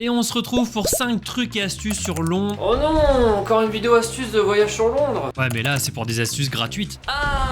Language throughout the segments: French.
Et on se retrouve pour 5 trucs et astuces sur Londres. Oh non, encore une vidéo astuce de voyage sur Londres. Ouais mais là c'est pour des astuces gratuites. Ah.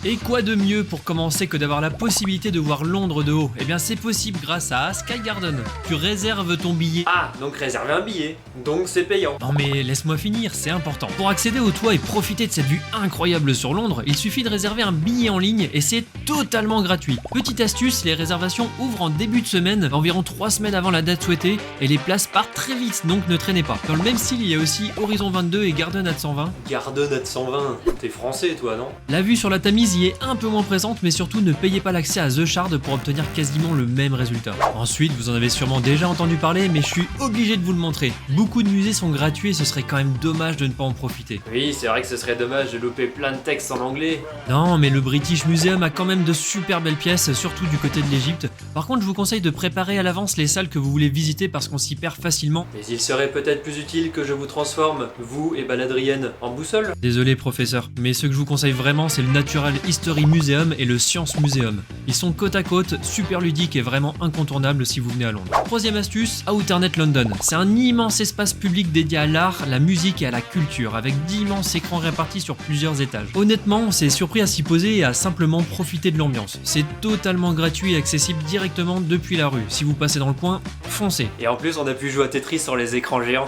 Et quoi de mieux pour commencer que d'avoir la possibilité de voir Londres de haut? Eh bien c'est possible grâce à Sky Garden. Tu réserves ton billet. Ah, donc réserver un billet, donc c'est payant. Non mais laisse-moi finir, c'est important. Pour accéder au toit et profiter de cette vue incroyable sur Londres, il suffit de réserver un billet en ligne et c'est totalement gratuit. Petite astuce, les réservations ouvrent en début de semaine, environ 3 semaines avant la date souhaitée, et les places partent très vite, donc ne traînez pas. Dans le même style, il y a aussi Horizon 22 et Garden at 120. Garden at 120, t'es français toi, non? La vue sur la Tamise y est un peu moins présente, mais surtout ne payez pas l'accès à The Shard pour obtenir quasiment le même résultat. Ensuite, vous en avez sûrement déjà entendu parler, mais je suis obligé de vous le montrer. Beaucoup de musées sont gratuits et ce serait quand même dommage de ne pas en profiter. Oui, c'est vrai que ce serait dommage de louper plein de textes en anglais. Non, mais le British Museum a quand même de super belles pièces, surtout du côté de l'Egypte. Par contre, je vous conseille de préparer à l'avance les salles que vous voulez visiter parce qu'on s'y perd facilement. Mais il serait peut-être plus utile que je vous transforme, vous et Baladrienne, en boussole. Désolé professeur, mais ce que je vous conseille vraiment c'est le Natural History Museum et le Science Museum. Ils sont côte à côte, super ludiques et vraiment incontournables si vous venez à Londres. Troisième astuce, Outernet London. C'est un immense espace public dédié à l'art, la musique et à la culture, avec d'immenses écrans répartis sur plusieurs étages. Honnêtement, on s'est surpris à s'y poser et à simplement profiter de l'ambiance. C'est totalement gratuit et accessible directement depuis la rue. Si vous passez dans le coin, foncez. Et en plus, on a pu jouer à Tetris sur les écrans géants.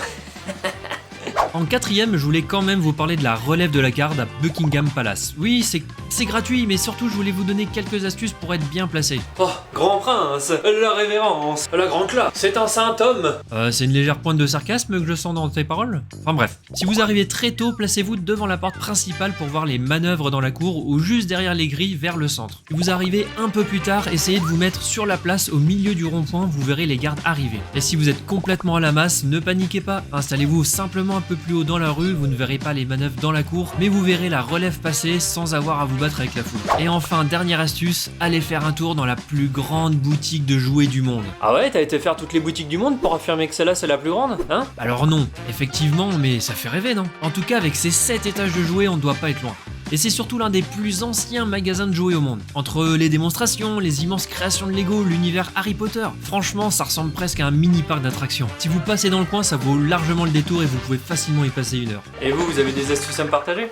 En quatrième, je voulais quand même vous parler de la relève de la garde à Buckingham Palace. Oui, c'est gratuit, mais surtout je voulais vous donner quelques astuces pour être bien placé. Oh, grand prince, la révérence, la grande classe, c'est un saint homme. C'est une légère pointe de sarcasme que je sens dans tes paroles. Enfin bref, si vous arrivez très tôt, placez-vous devant la porte principale pour voir les manœuvres dans la cour ou juste derrière les grilles vers le centre. Si vous arrivez un peu plus tard, essayez de vous mettre sur la place au milieu du rond-point, vous verrez les gardes arriver. Et si vous êtes complètement à la masse, ne paniquez pas, installez-vous simplement un peu plus haut dans la rue, vous ne verrez pas les manœuvres dans la cour, mais vous verrez la relève passer sans avoir à vous battre avec la foule. Et enfin, dernière astuce, allez faire un tour dans la plus grande boutique de jouets du monde. Ah ouais, t'as été faire toutes les boutiques du monde pour affirmer que celle-là c'est la plus grande, hein? Alors non, effectivement, mais ça fait rêver, non? En tout cas, avec ces 7 étages de jouets, on ne doit pas être loin. Et c'est surtout l'un des plus anciens magasins de jouets au monde. Entre les démonstrations, les immenses créations de Lego, l'univers Harry Potter, franchement ça ressemble presque à un mini parc d'attractions. Si vous passez dans le coin, ça vaut largement le détour et vous pouvez facilement y passer 1 heure. Et vous avez des astuces à me partager?